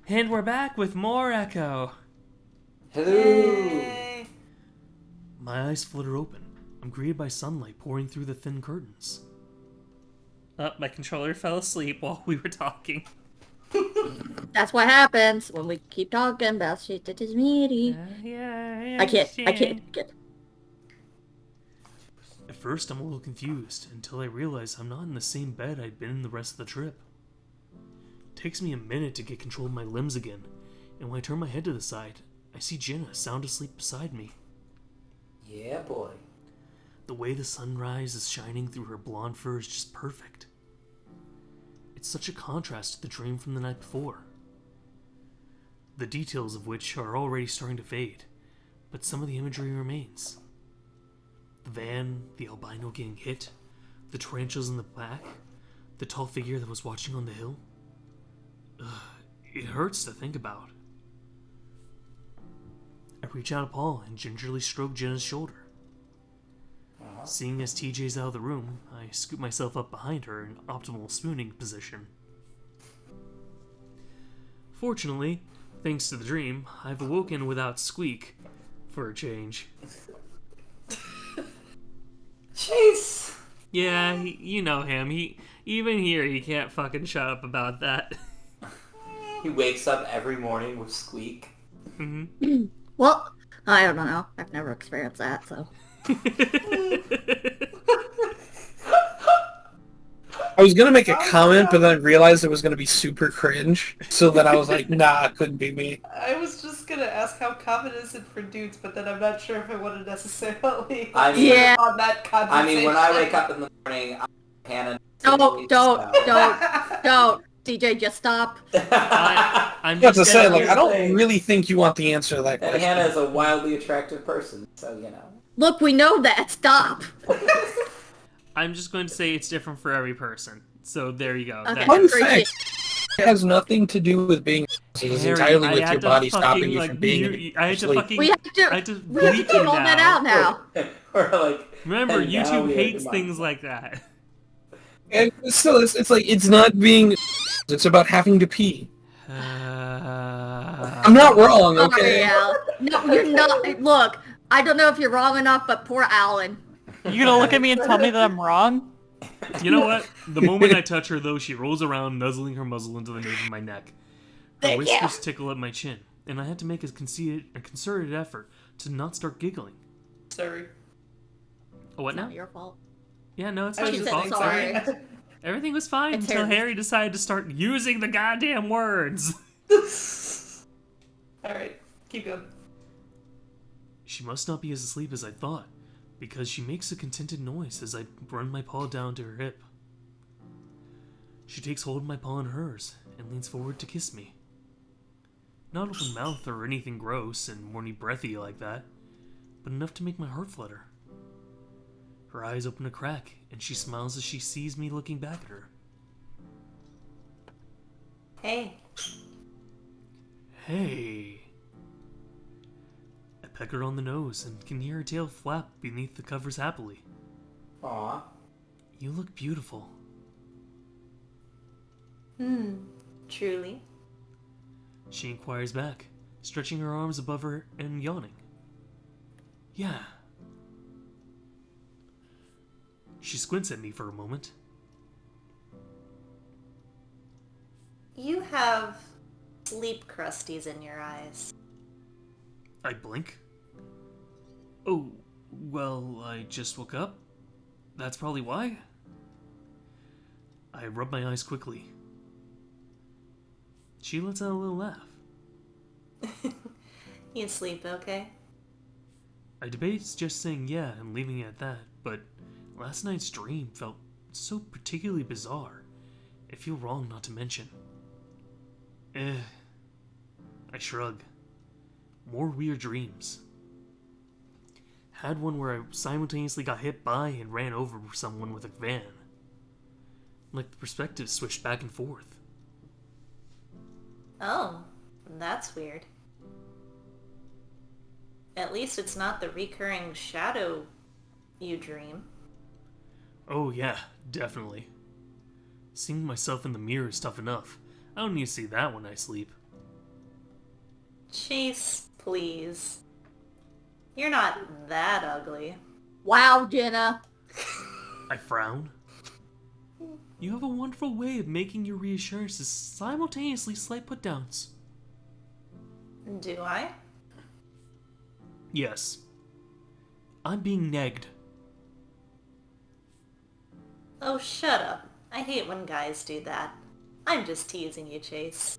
And we're back with more Echo. Hello! Yay. My eyes flutter open. I'm greeted by sunlight pouring through the thin curtains. My controller fell asleep while we were talking. That's what happens when we keep talking about shit that is meaty. Yeah, I can't. At first, I'm a little confused until I realize I'm not in the same bed I'd been in the rest of the trip. It takes me a minute to get control of my limbs again, and when I turn my head to the side, I see Jenna sound asleep beside me. Yeah, boy. The way the sunrise is shining through her blonde fur is just perfect. It's such a contrast to the dream from the night before. The details of which are already starting to fade, but some of the imagery remains. The van, the albino getting hit, the tarantulas in the back, the tall figure that was watching on the hill. It hurts to think about. I reach out a paw and gingerly stroke Jenna's shoulder. Seeing as TJ's out of the room, I scoop myself up behind her in optimal spooning position. Fortunately, thanks to the dream, I've awoken without squeak, for a change. Chase! Yeah, you know him. Even here, he can't fucking shut up about that. He wakes up every morning with squeak. Mm-hmm. Well, I don't know. I've never experienced that, so. I was gonna make a comment, but then I realized it was gonna be super cringe, so then I was like, nah, it couldn't be me. I was just gonna ask how common is it for dudes, but then I'm not sure if I want to necessarily Yeah. on that conversation. I mean, when I wake up in the morning, Hannah... Don't. DJ, just stop. I'm That's to just say, gonna- like, I don't really think you want the answer to that And question. Hannah is a wildly attractive person, so, you know. Look, we know that. Stop. I'm just going to say it's different for every person. So there you go. Okay. That- Fun Appreciate- fact, it has nothing to do with being... It is Harry, entirely I with had your to body fucking, stopping you like, from being I had to asleep. fucking... We have I had to to bleep you call that out now. Or like... Remember, and now YouTube we have hates to things like that. And still, it's like, it's not being... It's about having to pee. I'm not wrong, okay? Sorry, Al. No, you're not. Look, I don't know if you're wrong enough, but poor Alan. You gonna look at me and tell me that I'm wrong? You know what? The moment I touch her, though, she rolls around, nuzzling her muzzle into the nape of my neck. Her Thank you. whiskers tickle at my chin, and I had to make a concerted effort to not start giggling. Sorry. Oh, what It's now? not your fault. Yeah, no, it's I not was your just fault. saying sorry. Everything was fine It's until Harry. Harry decided to start using the goddamn words. Alright, keep going. She must not be as asleep as I thought, because she makes a contented noise as I run my paw down to her hip. She takes hold of my paw in hers and leans forward to kiss me. Not open mouth or anything gross and morny breathy like that, but enough to make my heart flutter. Her eyes open a crack, and she smiles as she sees me looking back at her. Hey. Hey. I peck her on the nose and can hear her tail flap beneath the covers happily. Aw. You look beautiful. Truly. She inquires back, stretching her arms above her and yawning. Yeah. She squints at me for a moment. You have sleep crusties in your eyes. I blink. Oh, well, I just woke up. That's probably why. I rub my eyes quickly. She lets out a little laugh. You sleep okay? I debate just saying yeah and leaving it at that, but last night's dream felt so particularly bizarre. I feel wrong not to mention. I shrug. More weird dreams. Had one where I simultaneously got hit by and ran over someone with a van. Like the perspective switched back and forth. Oh, that's weird. At least it's not the recurring shadow you dream. Oh yeah, definitely. Seeing myself in the mirror is tough enough. I don't need to see that when I sleep. Chase, please. You're not that ugly. Wow, Jenna. I frown. You have a wonderful way of making your reassurances simultaneously slight put-downs. Do I? Yes. I'm being negged. Oh, shut up. I hate when guys do that. I'm just teasing you, Chase.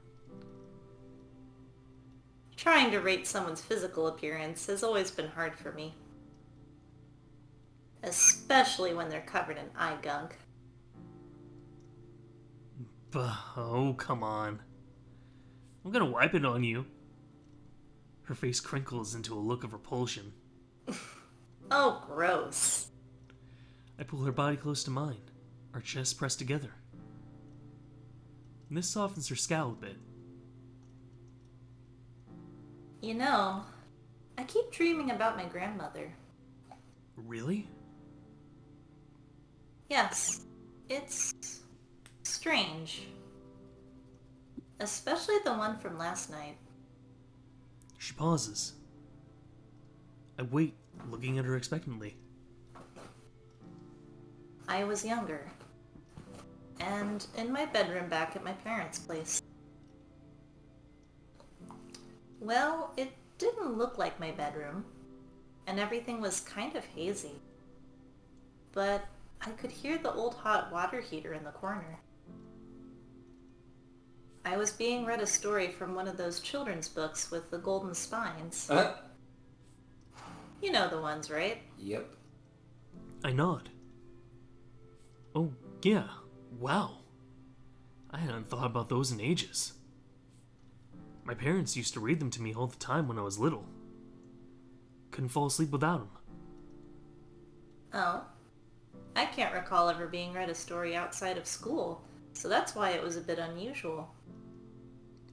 Trying to rate someone's physical appearance has always been hard for me. Especially when they're covered in eye gunk. Oh, come on. I'm gonna wipe it on you. Her face crinkles into a look of repulsion. Oh, gross. I pull her body close to mine, our chests pressed together. This softens her scowl a bit. You know, I keep dreaming about my grandmother. Really? Yes, it's strange. Especially the one from last night. She pauses. I wait, looking at her expectantly. I was younger. And in my bedroom back at my parents' place. Well, it didn't look like my bedroom, and everything was kind of hazy. But I could hear the old hot water heater in the corner. I was being read a story from one of those children's books with the golden spines. You know the ones, right? Yep. I nod. Oh, yeah. Wow. I hadn't thought about those in ages. My parents used to read them to me all the time when I was little. Couldn't fall asleep without them. Oh. I can't recall ever being read a story outside of school, so that's why it was a bit unusual.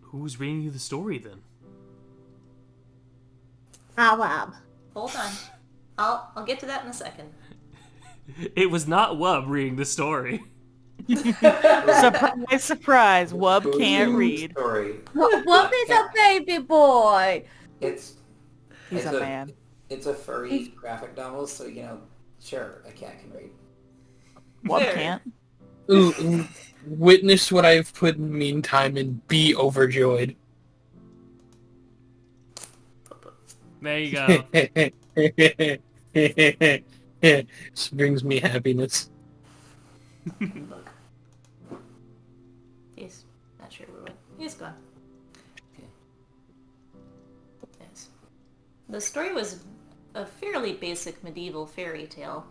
Who was reading you the story then? Wab. Hold on. I'll get to that in a second. It was not Wub reading the story. Surprise, surprise. Wub can't read. Story. What is a baby boy? It's He's it's a man. It's a furry graphic novel, so sure, a cat can read. Wub Very. can't. Ooh, witness what I've put in the meantime and be overjoyed. There you go. This brings me happiness. Look. He's not sure where we went. He's gone. Yes. The story was a fairly basic medieval fairy tale,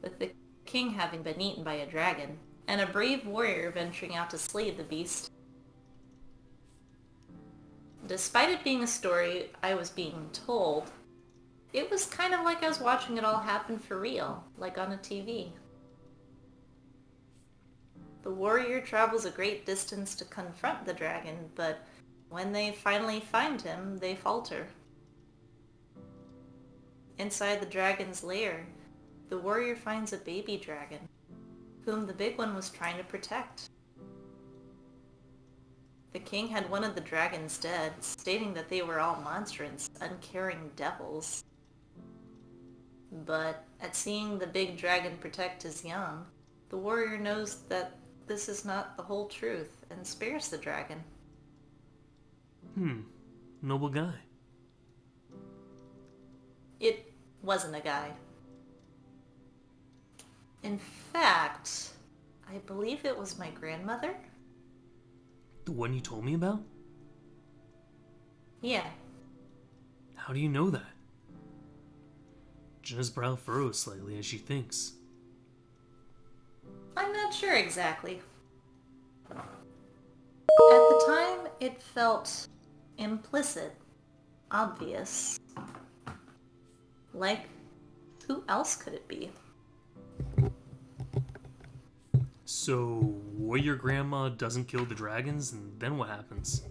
with the king having been eaten by a dragon, and a brave warrior venturing out to slay the beast. Despite it being a story I was being told, it was kind of like I was watching it all happen for real, like on a TV. The warrior travels a great distance to confront the dragon, but when they finally find him, they falter. Inside the dragon's lair, the warrior finds a baby dragon, whom the big one was trying to protect. The king had one of the dragons dead, stating that they were all monstrous, uncaring devils. But at seeing the big dragon protect his young, the warrior knows that this is not the whole truth and spares the dragon. Noble guy. It wasn't a guy. In fact, I believe it was my grandmother? The one you told me about? Yeah. How do you know that? Jenna's brow furrows slightly as she thinks. I'm not sure exactly. At the time, it felt implicit, obvious. Like, who else could it be? So, warrior grandma doesn't kill the dragons, and then what happens?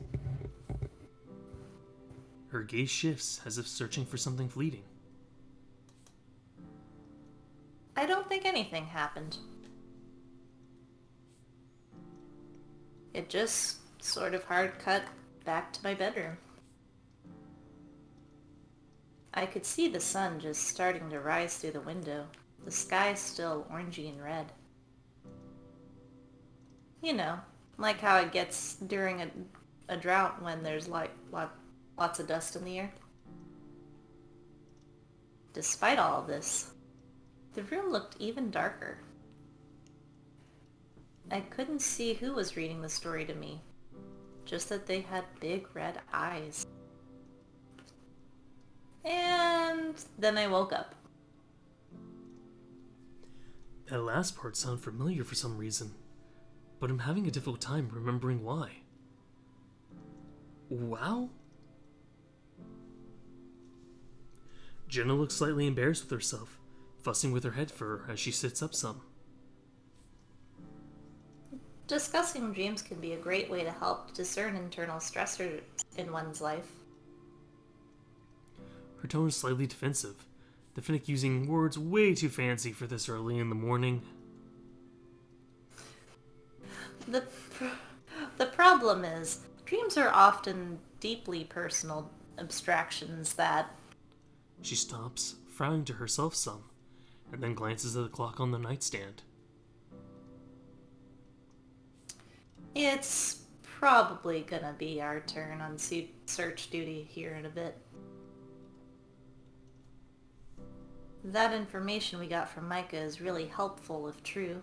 Her gaze shifts as if searching for something fleeting. I don't think anything happened. It just sort of hard cut back to my bedroom. I could see the sun just starting to rise through the window. The sky still orangey and red. You know, like how it gets during a drought when there's like lots of dust in the air. Despite all of this, the room looked even darker. I couldn't see who was reading the story to me, just that they had big red eyes. And then I woke up. That last part sounded familiar for some reason, but I'm having a difficult time remembering why. Wow? Jenna looks slightly embarrassed with herself, fussing with her head fur as she sits up some. Discussing dreams can be a great way to help discern internal stressors in one's life. Her tone is slightly defensive, the Finnick using words way too fancy for this early in the morning. The problem is, dreams are often deeply personal abstractions that... She stops, frowning to herself some, and then glances at the clock on the nightstand. It's probably gonna be our turn on search duty here in a bit. That information we got from Micah is really helpful if true.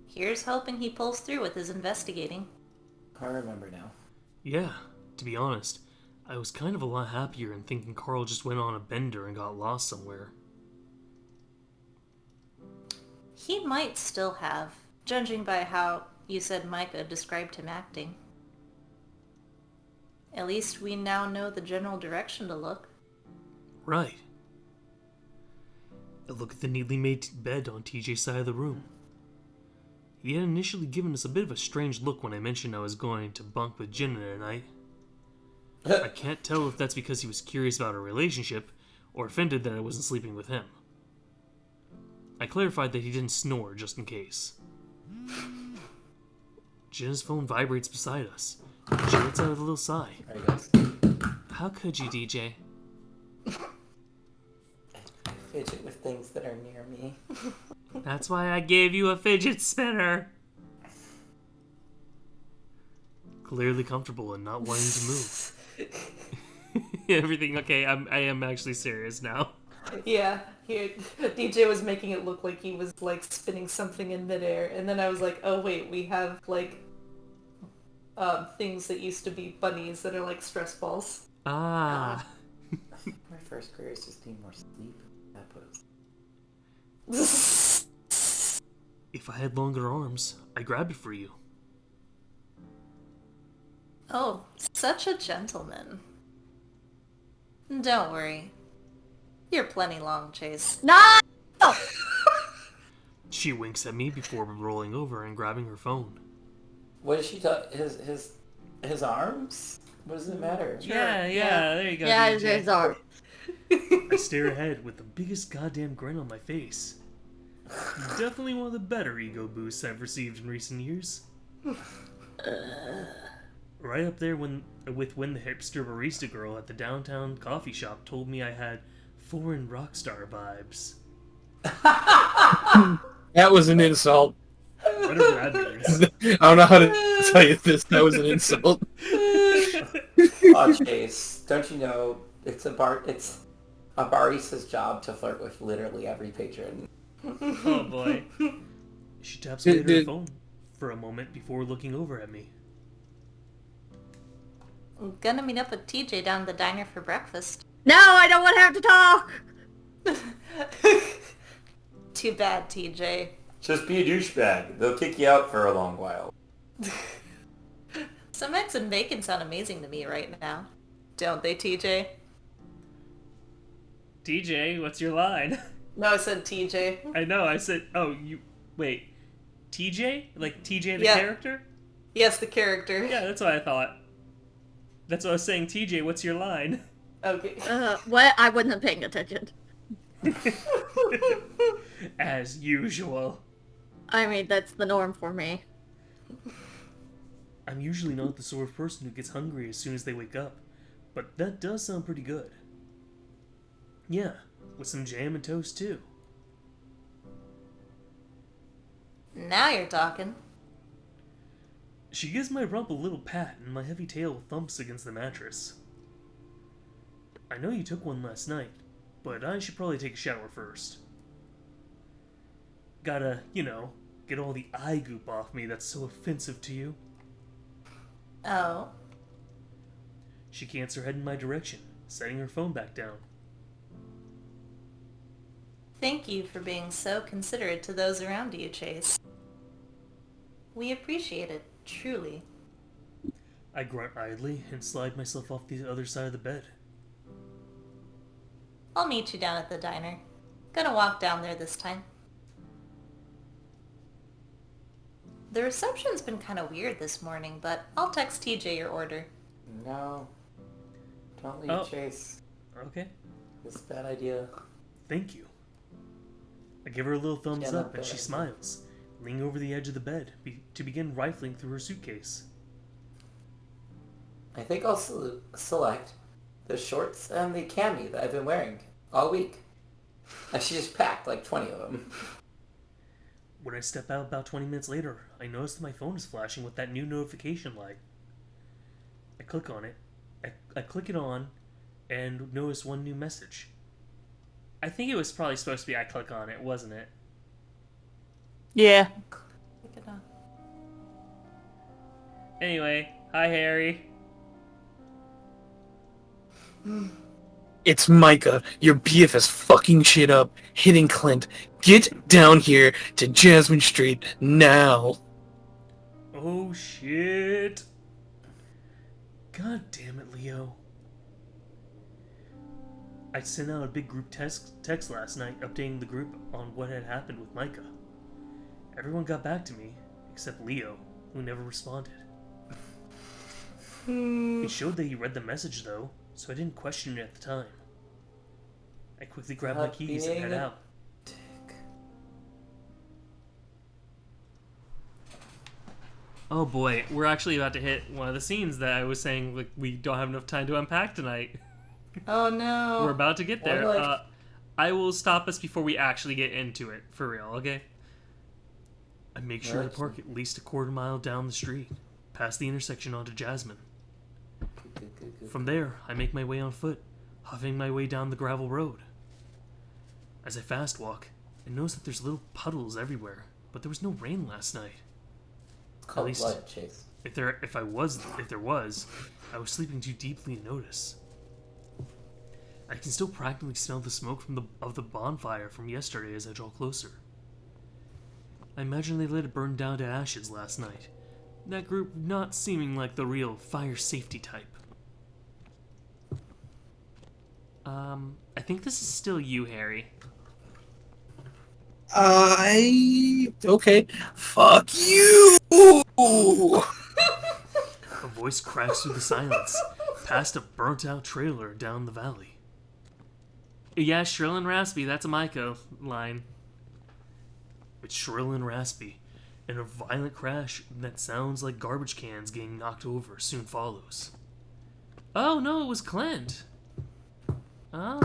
Here's hoping he pulls through with his investigating. I remember now. Yeah, to be honest, I was kind of a lot happier in thinking Carl just went on a bender and got lost somewhere. He might still have, judging by how you said Micah described him acting. At least we now know the general direction to look. Right. A look at the neatly made bed on TJ's side of the room. He had initially given us a bit of a strange look when I mentioned I was going to bunk with Jenna tonight. I can't tell if that's because he was curious about our relationship, or offended that I wasn't sleeping with him. I clarified that he didn't snore, just in case. Jenna's phone vibrates beside us. She lets out a little sigh. There he goes. How could you, DJ? I fidget with things that are near me. That's why I gave you a fidget spinner. Clearly comfortable and not wanting to move. Everything okay? I am actually serious now. Yeah, DJ was making it look like he was like spinning something in midair, and then I was like, oh wait, we have like things that used to be bunnies that are like stress balls. Ah. My first career is just need more sleep. That puts. If I had longer arms, I grabbed it for you. Oh, such a gentleman. Don't worry. You're plenty long, Chase. No! She winks at me before rolling over and grabbing her phone. What does she talk? His arms? What does it matter? Yeah, there you go. Yeah, DJ. it's arm. I stare ahead with the biggest goddamn grin on my face. Definitely one of the better ego boosts I've received in recent years. Right up there when the hipster barista girl at the downtown coffee shop told me I had foreign rock star vibes. That was an insult. Whatever that means. I don't know how to tell you this. That was an insult. Oh, Chase, don't you know it's a barista's job to flirt with literally every patron. Oh boy. She taps away at her phone for a moment before looking over at me. I'm gonna meet up with TJ down at the diner for breakfast. No, I don't want to have to talk! Too bad, TJ. Just be a douchebag. They'll kick you out for a long while. Some eggs and bacon sound amazing to me right now. Don't they, TJ? TJ, what's your line? No, I said TJ. I know, I said, wait. TJ? Like TJ the Yeah. character? Yes, the character. Yeah, that's what I thought. That's what I was saying, TJ, what's your line? Okay. What? I wasn't paying attention. As usual. I mean, that's the norm for me. I'm usually not the sort of person who gets hungry as soon as they wake up, but that does sound pretty good. Yeah, with some jam and toast too. Now you're talking. She gives my rump a little pat and my heavy tail thumps against the mattress. I know you took one last night, but I should probably take a shower first. Gotta, get all the eye goop off me that's so offensive to you. Oh. She cants her head in my direction, setting her phone back down. Thank you for being so considerate to those around you, Chase. We appreciate it, truly. I grunt idly and slide myself off the other side of the bed. I'll meet you down at the diner. Gonna walk down there this time. The reception's been kind of weird this morning, but I'll text TJ your order. No. Don't leave Chase. Okay. It's a bad idea. Thank you. I give her a little thumbs Jenna, up and she smiles, leaning over the edge of the bed to begin rifling through her suitcase. I think I'll select the shorts and the cami that I've been wearing all week. And she just packed like 20 of them. When I step out about 20 minutes later, I notice that my phone is flashing with that new notification light. I click on it. I click it on and notice one new message. I think it was probably supposed to be I click on it, wasn't it? Yeah. Pick it up. Anyway, hi Harry. It's Micah. Your BF is fucking shit up, hitting Clint. Get down here to Jasmine Street now. Oh shit. God damn it, Leo. I sent out a big group text last night updating the group on what had happened with Micah. Everyone got back to me, except Leo, who never responded. It showed that he read the message though, so I didn't question it at the time. I quickly grabbed my keys and head out. Oh boy, we're actually about to hit one of the scenes that I was saying like we don't have enough time to unpack tonight. Oh no. We're about to get there. Like... I will stop us before we actually get into it, for real, okay? I make sure to park at least a quarter mile down the street, past the intersection onto Jasmine. From there, I make my way on foot, huffing my way down the gravel road. As I fast walk, I notice that there's little puddles everywhere, but there was no rain last night. It's called blood, Chase. If there was, I was sleeping too deeply to notice. I can still practically smell the smoke of the bonfire from yesterday as I draw closer. I imagine they let it burn down to ashes last night. That group not seeming like the real fire safety type. I think this is still you, Harry. Okay. Fuck you! A voice cracks through the silence, past a burnt-out trailer down the valley. Yeah, shrill and raspy, that's a Micah line. It's shrill and raspy, and a violent crash that sounds like garbage cans getting knocked over soon follows. Oh, no, it was Clint. Oh.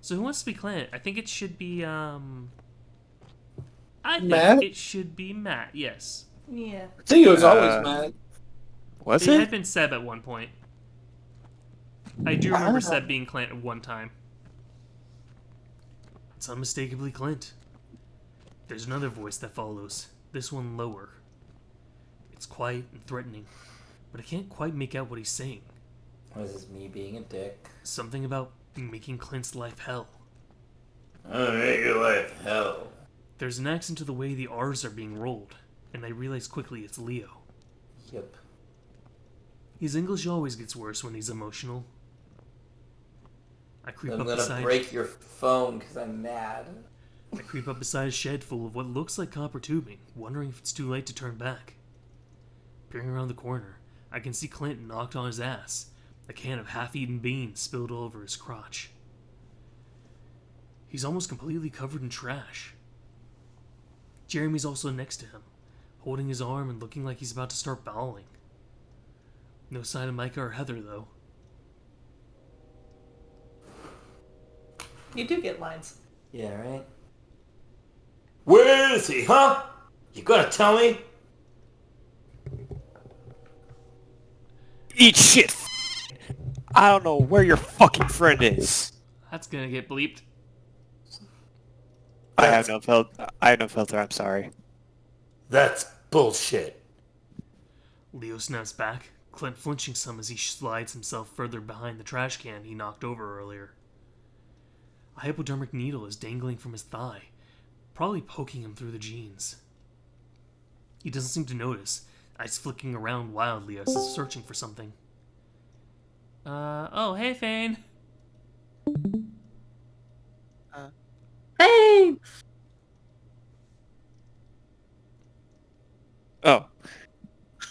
So who wants to be Clint? I think it should be, I think Matt? it should be Matt, yes. Yeah. I think it was always Matt. Was It it? had been Seb at one point. I do remember Seb being Clint at one time. It's unmistakably Clint. There's another voice that follows, this one lower. It's quiet and threatening, but I can't quite make out what he's saying. What is this, me being a dick? Something about making Clint's life hell. I'll make your life hell. There's an accent to the way the R's are being rolled, and I realize quickly it's Leo. Yep. His English always gets worse when he's emotional. I creep I'm up gonna beside break your phone because I'm mad. I creep up beside a shed full of what looks like copper tubing, wondering if it's too late to turn back. Peering around the corner, I can see Clint knocked on his ass, a can of half-eaten beans spilled all over his crotch. He's almost completely covered in trash. Jeremy's also next to him, holding his arm and looking like he's about to start bawling. No sign of Micah or Heather, though. You do get lines. Yeah, right? Where is he, huh? You gonna tell me? Eat shit. I don't know where your fucking friend is. That's gonna get bleeped. I have no filter. I'm sorry. That's bullshit. Leo snaps back, Clint flinching some as he slides himself further behind the trash can he knocked over earlier. A hypodermic needle is dangling from his thigh, probably poking him through the jeans. He doesn't seem to notice, eyes flicking around wildly as he's searching for something. Oh, hey, Fane. Hey! Oh.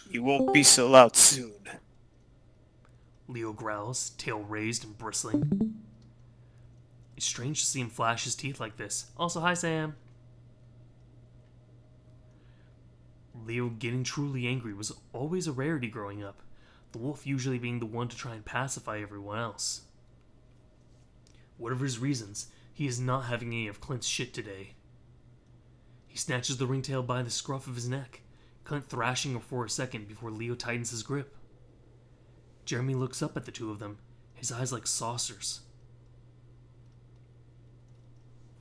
You won't be so loud soon. Leo growls, tail raised and bristling. It's strange to see him flash his teeth like this. Also, hi, Sam. Leo getting truly angry was always a rarity growing up, the wolf usually being the one to try and pacify everyone else. Whatever his reasons, he is not having any of Clint's shit today. He snatches the ringtail by the scruff of his neck, Clint thrashing her for a second before Leo tightens his grip. Jeremy looks up at the two of them, his eyes like saucers.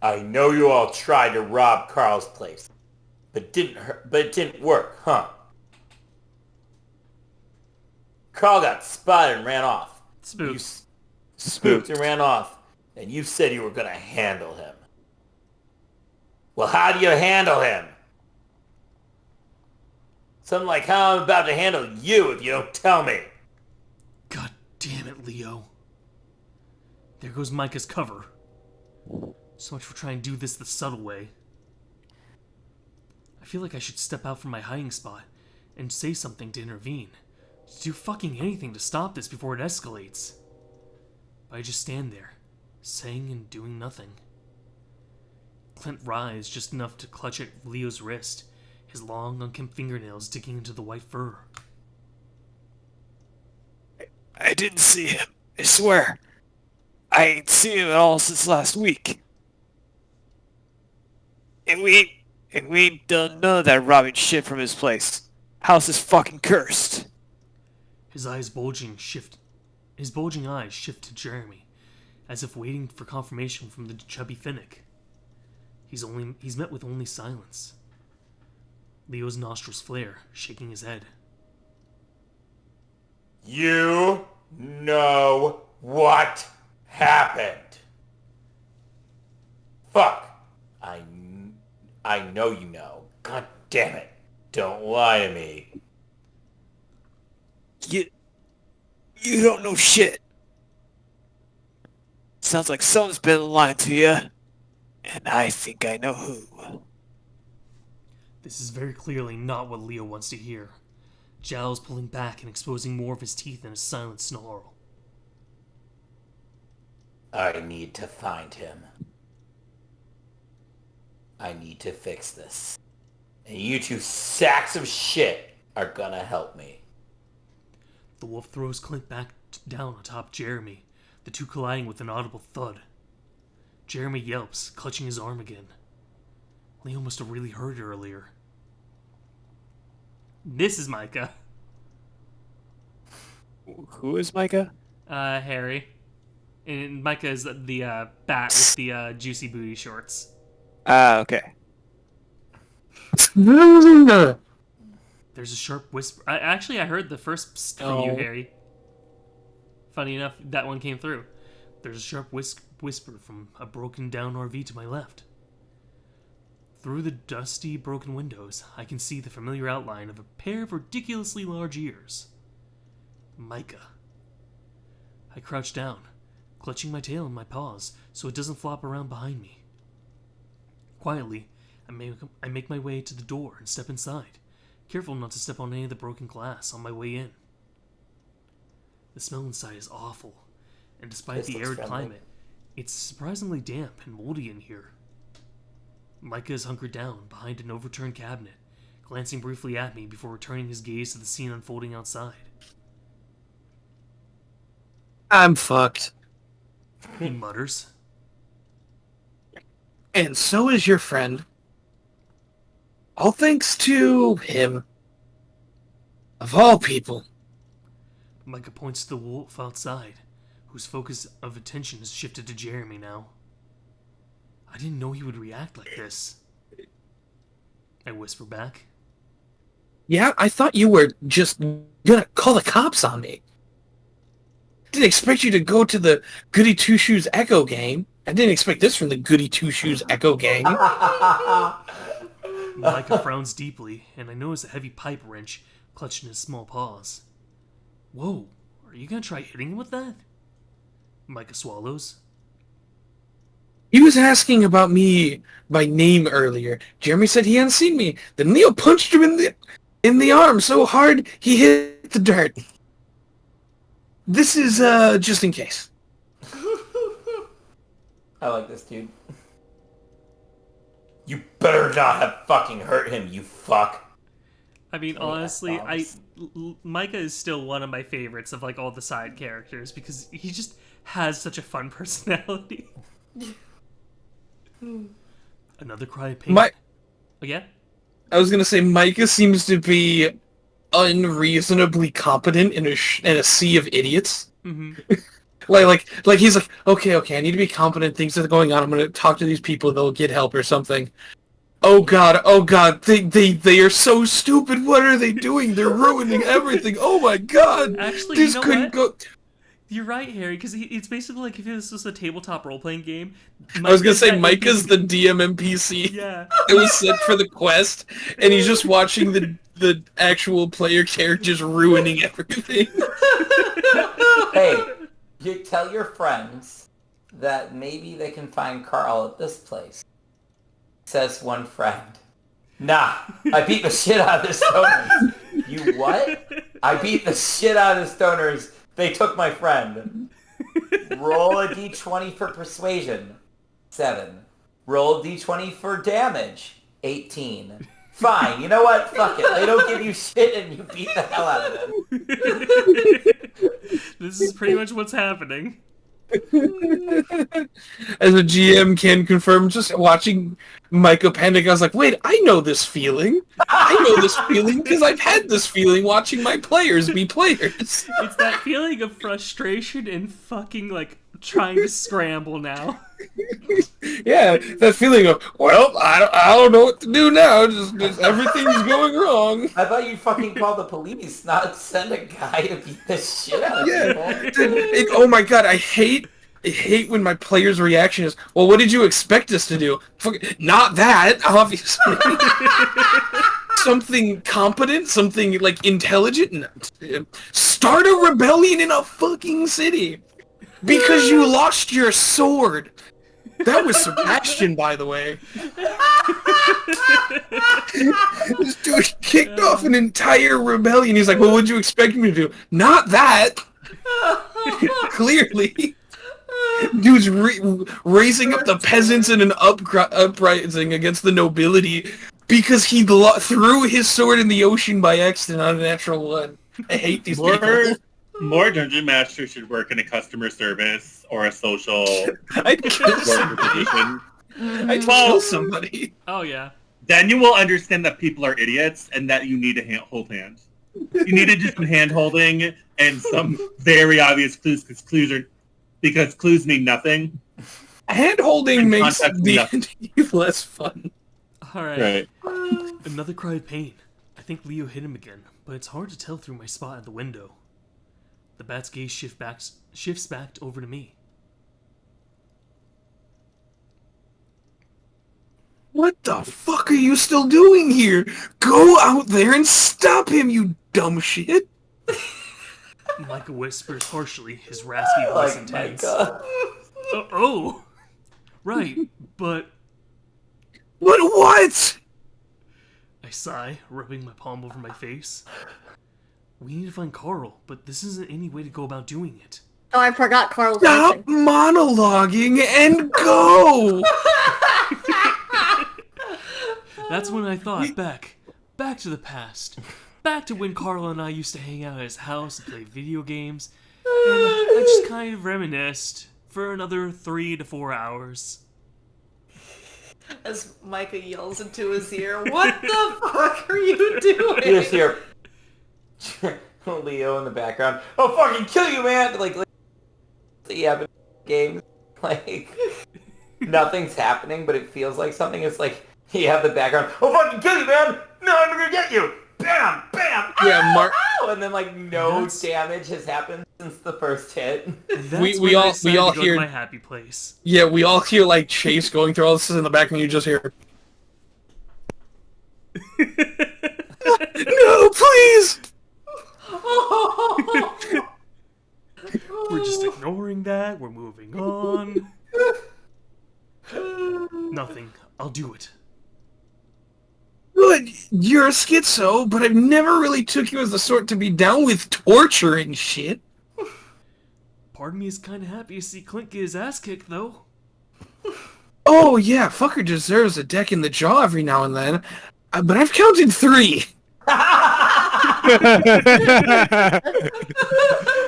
I know you all tried to rob Carl's place, but it didn't work, huh? Carl got spotted and ran off. Spooked. You spooked and ran off, and you said you were gonna handle him. Well, how do you handle him? Something like how I'm about to handle you if you don't tell me. God damn it, Leo. There goes Micah's cover. So much for trying to do this the subtle way. I feel like I should step out from my hiding spot and say something to intervene. To do fucking anything to stop this before it escalates. But I just stand there, saying and doing nothing. Clint writhes just enough to clutch at Leo's wrist, his long, unkempt fingernails digging into the white fur. I didn't see him. I swear. I ain't seen him at all since last week. And we ain't done none of that robbing shit from his place. House is fucking cursed. His bulging eyes shift to Jeremy, as if waiting for confirmation from the chubby Finnick. He's met with only silence. Leo's nostrils flare, shaking his head. You know what happened. Fuck. I know you know. God damn it. Don't lie to me. You don't know shit. Sounds like someone's been lying to you. And I think I know who. This is very clearly not what Leo wants to hear. Jowls pulling back and exposing more of his teeth in a silent snarl. I need to find him. I need to fix this. And you two sacks of shit are gonna help me. The wolf throws Clint back down on top of Jeremy, the two colliding with an audible thud. Jeremy yelps, clutching his arm again. Leo must have really heard it earlier. This is Micah. Who is Micah? Harry. And Micah is the bat with the juicy booty shorts. Okay. There's a sharp whisper. I heard the first psst from you, Oh. Harry. Funny enough, that one came through. There's a sharp whisper from a broken down RV to my left. Through the dusty, broken windows, I can see the familiar outline of a pair of ridiculously large ears. Micah. I crouch down, clutching my tail in my paws so it doesn't flop around behind me. Quietly, I make my way to the door and step inside, careful not to step on any of the broken glass on my way in. The smell inside is awful, and despite This the looks arid friendly. climate, it's surprisingly damp and moldy in here. Micah is hunkered down behind an overturned cabinet, glancing briefly at me before returning his gaze to the scene unfolding outside. I'm fucked. He mutters. And so is your friend. All thanks to him. Of all people. Micah points to the wolf outside, whose focus of attention has shifted to Jeremy now. I didn't know he would react like this. I whisper back. Yeah, I thought you were just gonna call the cops on me. Didn't expect you to go to the Goody Two Shoes Echo game. I didn't expect this from the Goody Two Shoes Echo gang. Micah frowns deeply, and I notice a heavy pipe wrench clutched in his small paws. Whoa, are you gonna try hitting him with that? Micah swallows. He was asking about me by name earlier. Jeremy said he hadn't seen me. Then Leo punched him in the arm so hard he hit the dirt. This is just in case. I like this dude. You better not have fucking hurt him, you fuck. I mean, Yeah, honestly, bombs. Micah is still one of my favorites of like all the side characters because he just has such a fun personality. Another cry of pain. Oh, yeah? I was gonna say Micah seems to be unreasonably competent in a sea of idiots. Mm-hmm. like he's like, okay, I need to be competent. Things are going on. I'm gonna talk to these people. They'll get help or something. Oh god, they are so stupid. What are they doing? They're ruining everything. Oh my god. Actually, this you know couldn't what? go. You're right, Harry, because it's basically like if this was a tabletop role-playing game. I was gonna say that Micah's the DM NPC. Yeah. It was set for the quest, and he's just watching the actual player characters ruining everything. Hey, you tell your friends that maybe they can find Carl at this place. Says one friend. Nah, I beat the shit out of the stoners. You what? I beat the shit out of the stoners. They took my friend. Roll a d20 for persuasion. 7. Roll a d20 for damage. 18. Fine, you know what? Fuck it. They don't give you shit and you beat the hell out of them. This is pretty much what's happening. As a GM can confirm, just watching Micah panic, I was like, wait, I know this feeling. I know this feeling because I've had this feeling watching my players be players. It's that feeling of frustration and fucking, like, trying to scramble now. Yeah, that feeling of, well, I don't know what to do now. Just everything's going wrong. I thought you'd fucking call the police, not send a guy to beat the shit out of people. Oh my god, I hate when my player's reaction is, well, what did you expect us to do? Not that, obviously. Something competent, something, like, intelligent. Start a rebellion in a fucking city. Because you lost your sword. That was Sebastian, by the way. This dude kicked off an entire rebellion. He's like, well, what'd you expect me to do? Not that. Clearly. Dude's raising up the peasants in an uprising against the nobility because he threw his sword in the ocean by accident on a natural one. I hate these people. More dungeon masters should work in a customer service or a social I'd kill worker somebody. position. I'd kill somebody. Oh, yeah. Then you will understand that people are idiots and that you need to hold hands. You need to do some hand holding and some very obvious clues because clues mean nothing. Hand holding And makes context the nothing. less fun. Alright. Another cry of pain. I think Leo hit him again, but it's hard to tell through my spot at the window. The bat's gaze shifts back over to me. What the fuck are you still doing here? Go out there and stop him, you dumb shit. Micah whispers harshly, his raspy voice intense. Oh! Right, but... What? I sigh, rubbing my palm over my face. We need to find Carl, but this isn't any way to go about doing it. Oh, I forgot Carl's Stop missing. monologuing and go! That's when I thought back to the past. Back to when Carl and I used to hang out at his house and play video games. And I just kind of reminisced for another 3 to 4 hours. As Micah yells into his ear, "What the fuck are you doing?" You just hear Leo in the background. I'll fucking kill you, man! Like yeah, games like nothing's happening, but it feels like something. It's like you have the background. I'll fucking kill you, man! No, I'm gonna get you! Bam! Bam! Yeah, Mark. Ow! And then like no damage has happened since the first hit. That's we when I all decided to go to hear my happy place. Yeah, we all hear like Chase going through all this in the back, and you just hear, "No, please!" We're just ignoring that. We're moving on. Nothing. I'll do it. Good, you're a schizo, but I've never really took you as the sort to be down with torture and shit. Part of me is kind of happy to see Clint get his ass kicked, though. Oh yeah, fucker deserves a deck in the jaw every now and then, but I've counted 3.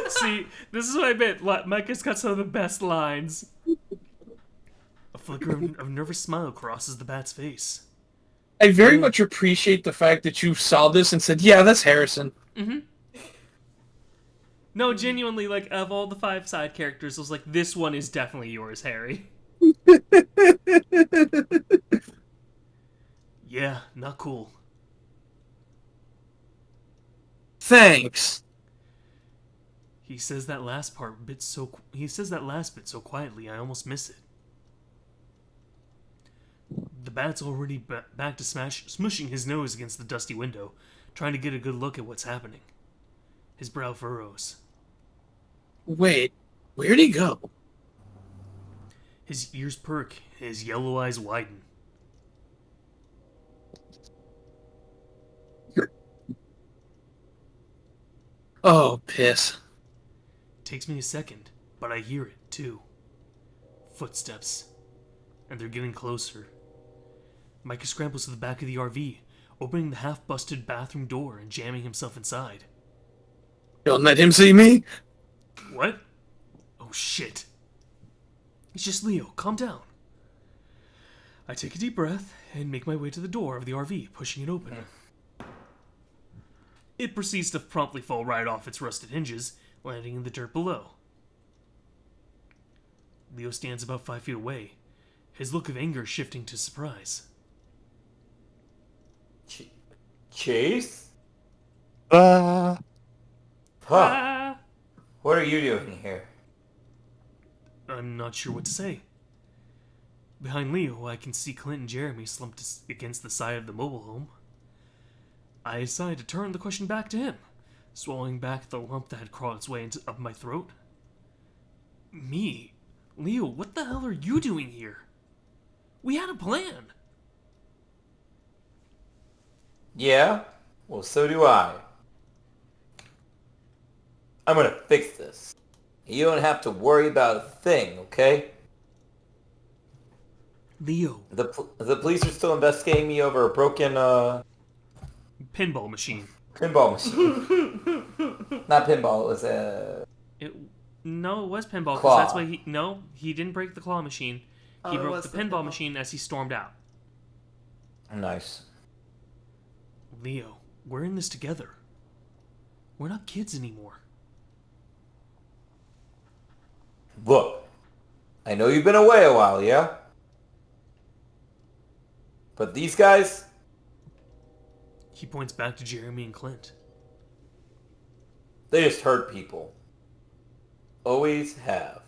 See, this is what I meant. Micah's got some of the best lines. A flicker of a nervous smile crosses the bat's face. I very much appreciate the fact that you saw this and said, "Yeah, that's Harrison." Mm-hmm. No, genuinely, like, of all the 5 side characters, I was like, this one is definitely yours, Harry. Yeah, not cool. Thanks. He says that last bit so quietly, I almost miss it. The bat's already back to smushing his nose against the dusty window, trying to get a good look at what's happening. His brow furrows. Wait, where'd he go? His ears perk, his yellow eyes widen. Oh, piss. Takes me a second, but I hear it, too. Footsteps. And they're getting closer. Micah scrambles to the back of the RV, opening the half-busted bathroom door and jamming himself inside. Don't let him see me. What? Oh, shit. It's just Leo. Calm down. I take a deep breath and make my way to the door of the RV, pushing it open. It proceeds to promptly fall right off its rusted hinges, landing in the dirt below. Leo stands about 5 feet away, his look of anger shifting to surprise. Chase? Uh, Huh. Ah! What are you doing here? I'm not sure what to say. Behind Leo, I can see Clint and Jeremy slumped against the side of the mobile home. I decide to turn the question back to him, swallowing back the lump that had crawled its way up my throat. Me? Leo, what the hell are you doing here? We had a plan. Yeah? Well, so do I. I'm gonna fix this. You don't have to worry about a thing, okay? Leo. The police are still investigating me over a broken, Pinball machine. pinball machine. Not pinball, it was a... No, it was pinball, Claw. because that's why he didn't break the claw machine. He Oh, it broke was the the pinball pinball. machine as he stormed out. Nice. Leo, we're in this together. We're not kids anymore. Look, I know you've been away a while, yeah? But these guys, He points back to Jeremy and Clint. they just hurt people. Always have.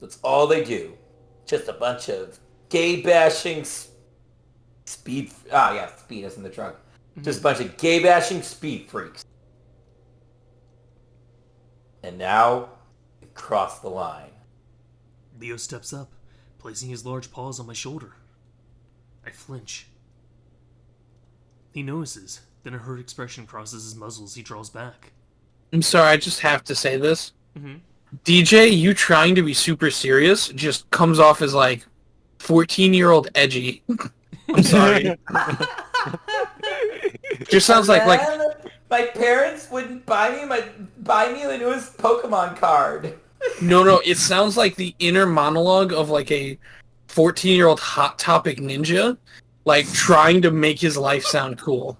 That's all they do. Just a bunch of gay-bashing speed... Ah, yeah, speed is in the trunk. Just a bunch of gay-bashing speed freaks. And now, we crossed the line. Leo steps up, placing his large paws on my shoulder. I flinch. He notices, then a hurt expression crosses his muzzle as he draws back. I'm sorry, I just have to say this. Mm-hmm. DJ, you trying to be super serious just comes off as like 14-year-old edgy. I'm sorry. Just sounds like Man, my parents wouldn't buy me the newest Pokemon card. no, it sounds like the inner monologue of like a 14-year-old Hot Topic ninja, like trying to make his life sound cool.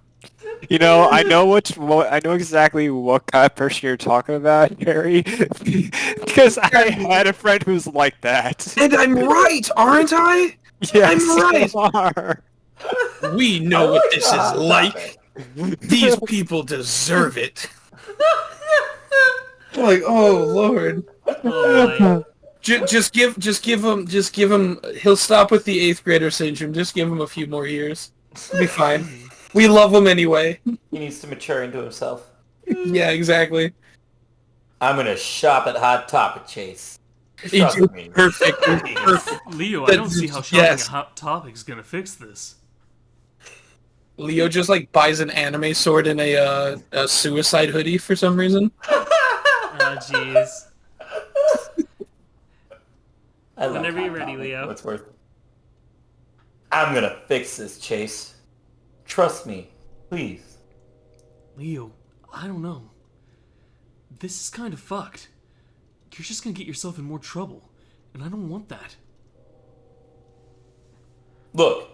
You know, I know I know exactly what kind of person you're talking about, Harry, because I had a friend who's like that. And I'm right, aren't I? Yes, I'm right. you are. We I know what like this the is Hot like. Topic. These people deserve it. Like, oh Lord. Oh boy. Just give him. He'll stop with the 8th grader syndrome. Just give him a few more years. He'll be fine. We love him anyway. He needs to mature into himself. Yeah, exactly. I'm gonna shop at Hot Topic, Chase. He Trust did me. perfect. Perfect. Leo, I don't see how shopping Yes. a Hot Topic's gonna fix this. Leo just like buys an anime sword and a suicide hoodie for some reason. Oh, jeez. I like Whenever you're Hot ready, Topic, Leo. What's worth? I'm gonna fix this, Chase. Trust me, please. Leo, I don't know. This is kind of fucked. You're just gonna get yourself in more trouble, and I don't want that. Look,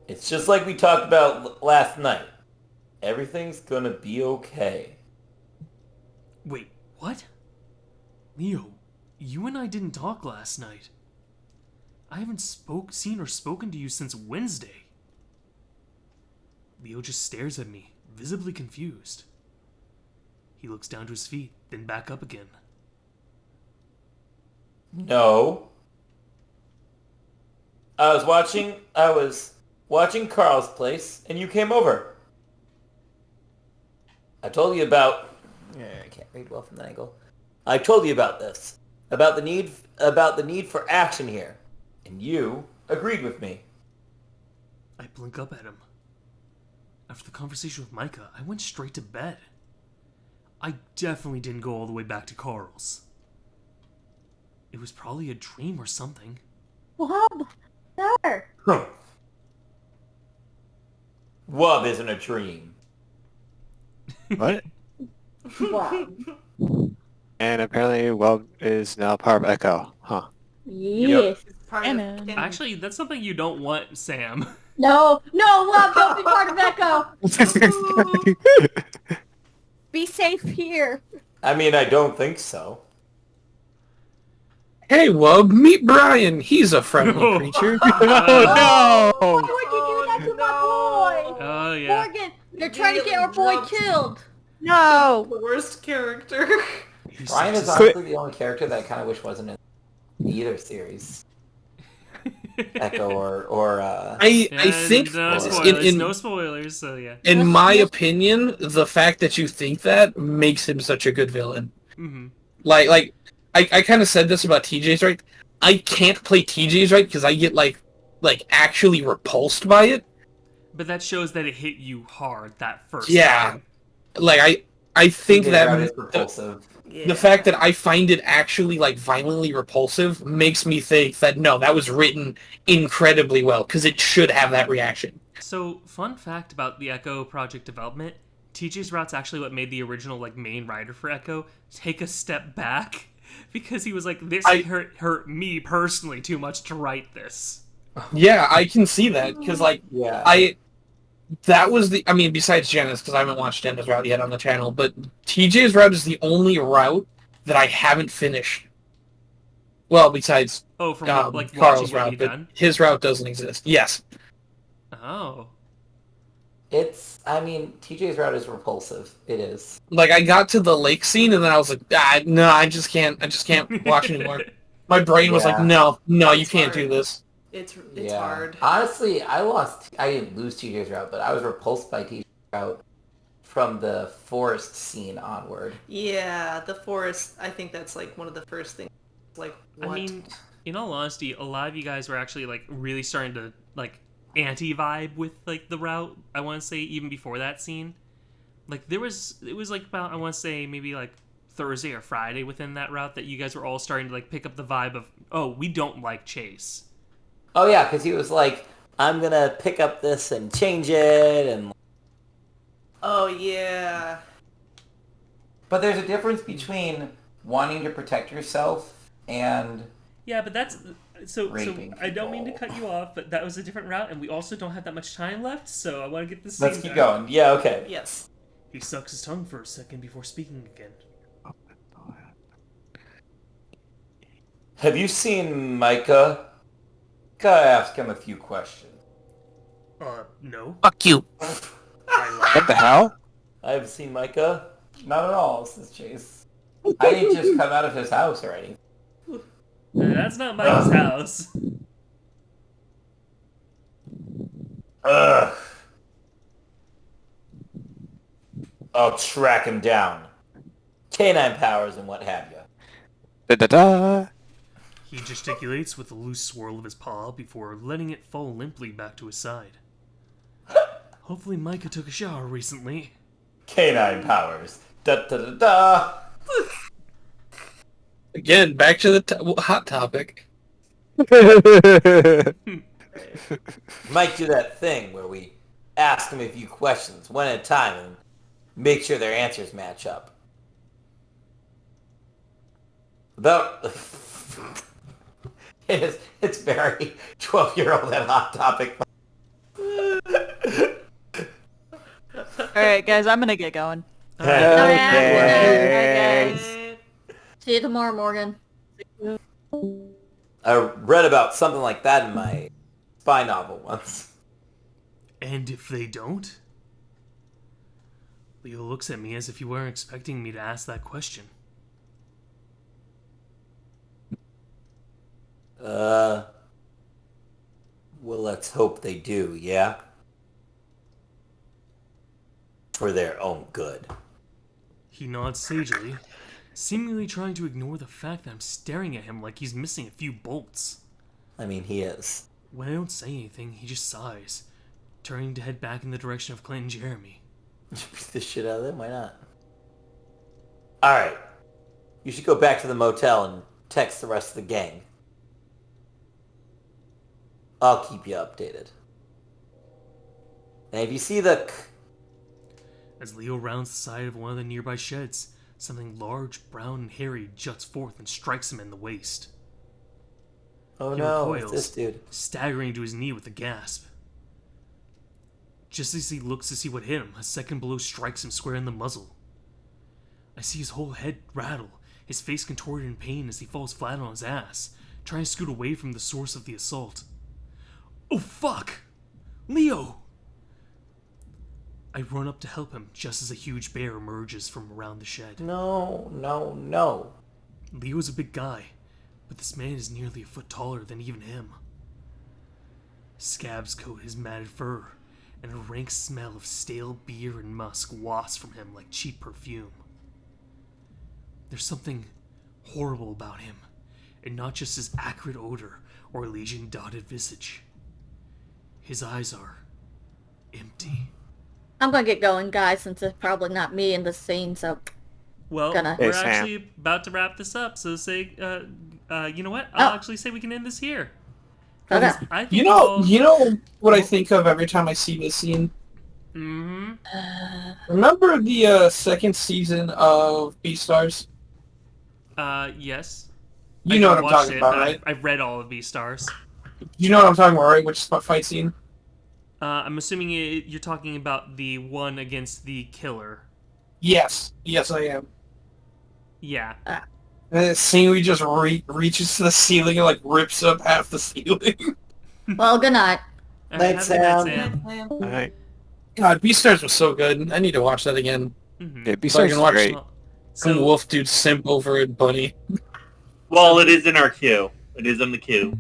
it's just like we talked about last night. Everything's gonna be okay. Wait, what? Leo, you and I didn't talk last night. I haven't seen or spoken to you since Wednesday. Leo just stares at me, visibly confused. He looks down to his feet, then back up again. No. I was watching Carl's place, and you came over. I told you about... I can't read well from that angle. I told you about this. About the need for action here. And you agreed with me. I blink up at him. After the conversation with Micah, I went straight to bed. I definitely didn't go all the way back to Carl's. It was probably a dream or something. Wub, there. Wub isn't a dream. What? Wub. And apparently, Wub is now part of Echo, huh? Yes. Part Amen. of Actually, that's something you don't want, Sam. No, Wub, don't be part of Echo. Be safe here. I mean, I don't think so. Hey, Wub, meet Brian. He's a friendly creature. Oh Why would you do that to my boy? Oh, yeah. Morgan, they're trying to get our boy Dropped. killed. No. the worst character. Brian is honestly the only character that I kind of wish wasn't in either series. Echo or I think no in- spoilers, no spoilers, so yeah. in my opinion, the fact that you think that makes him such a good villain. Mm-hmm. Like I kind of said this about TJ's right. I can't play TJ's right because I get like actually repulsed by it. But that shows that it hit you hard that first Yeah. time. Like I think TJ that Route is repulsive. the fact that I find it actually like violently repulsive makes me think that no, that was written incredibly well because it should have that reaction. So, fun fact about the Echo project development, TJ's Route's actually what made the original like main writer for Echo take a step back because he was like, this hurt me personally too much to write this. Yeah, I can see that because like Yeah. that was I mean, besides Jenna's, because I haven't watched Jenna's route yet on the channel, but TJ's route is the only route that I haven't finished. Well, besides Oh, from like Carl's watching what route, he but done? his route doesn't exist. Yes. Oh. I mean, TJ's Route is repulsive. It is. Like, I got to the lake scene, and then I was like, no, I just can't watch anymore. My brain was like, Yeah. no, you It's can't hard. do this. It's Yeah. hard. Honestly, I didn't lose TJ's Route, but I was repulsed by TJ's Route from the forest scene onward. Yeah, the forest. I think that's like one of the first things. Like, what? I mean, in all honesty, a lot of you guys were actually like really starting to like anti-vibe with like the route. I want to say even before that scene, like it was like about I want to say maybe like Thursday or Friday within that route that you guys were all starting to like pick up the vibe of, oh, we don't like Chase. Oh yeah, because he was like, I'm gonna pick up this and change it, and Oh yeah. but there's a difference between wanting to protect yourself and Yeah, but that's So raping I don't mean to people. cut you off, but that was a different route, and we also don't have that much time left, so I want to get this. Let's scene keep done. going. Yeah, okay. Yes. He sucks his tongue for a second before speaking again. Have you seen Micah? Gotta ask him a few questions. No. Fuck you. What the hell? I haven't seen Micah. Not at all, says Chase. I didn't just come out of his house or anything. That's not Mike's house. Ugh. I'll track him down. Canine powers and what have you. Da-da-da. He gesticulates with a loose swirl of his paw before letting it fall limply back to his side. Hopefully Micah took a shower recently. Canine powers. Da-da-da-da. Again, back to the hot topic. Might do that thing where we ask them a few questions, one at a time, and make sure their answers match up. Though, it's very 12-year-old and hot topic. Alright, guys, I'm gonna get going. Okay. See you tomorrow, Morgan. I read about something like that in my spy novel once. And if they don't? Leo looks at me as if he weren't expecting me to ask that question. Well, let's hope they do, yeah? For their own good. He nods sagely, seemingly trying to ignore the fact that I'm staring at him like he's missing a few bolts. I mean, he is. When I don't say anything, he just sighs, turning to head back in the direction of Clint and Jeremy. Beat the shit out of them, why not? Alright. You should go back to the motel and text the rest of the gang. I'll keep you updated. And if you see the... As Leo rounds the side of one of the nearby sheds, something large, brown, and hairy juts forth and strikes him in the waist. Oh He no, recoils, it's this dude. staggering to his knee with a gasp. Just as he looks to see what hit him, a second blow strikes him square in the muzzle. I see his whole head rattle, his face contorted in pain as he falls flat on his ass, trying to scoot away from the source of the assault. Oh fuck! Leo! I run up to help him just as a huge bear emerges from around the shed. No. Leo's a big guy, but this man is nearly a foot taller than even him. Scab's coat is matted fur, and a rank smell of stale beer and musk wafts from him like cheap perfume. There's something horrible about him, and not just his acrid odor or legion-dotted visage. His eyes are empty. I'm gonna get going, guys, since it's probably not me in the scene, so... Well, Gonna- we're Hey, Sam. actually about to wrap this up, so say, you know what? I'll actually say we can end this here. Okay. I think You know what I think of every time I see this scene? Mm-hmm. Remember the second season of Beastars? Yes. You know what I'm watched talking it, about, but right? I've read all of Beastars. You know what I'm talking about, right? Which fight scene? I'm assuming you're talking about the one against the killer. Yes, I am. Yeah. And that scene where he just reaches to the ceiling and like rips up half the ceiling. Well, good night. All right, Night, have a good night, Sam. Sam. Alright. God, Beastars was so good. I need to watch that again. Mhm. Yeah, So I Beastars can is watch great. Well, Some so, wolf dude simp over at Bunny. Well, it is in our queue. It is in the queue.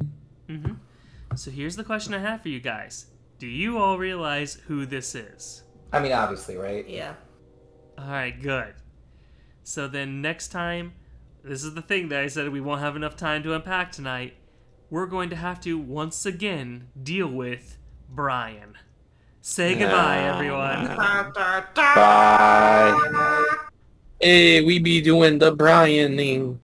mhm. So here's the question I have for you guys. Do you all realize who this is? I mean, obviously, right? Yeah. Alright, good. So then next time, this is the thing that I said we won't have enough time to unpack tonight. We're going to have to once again deal with Brian. Say goodbye, everyone. Bye. Hey, we be doing the Brianing.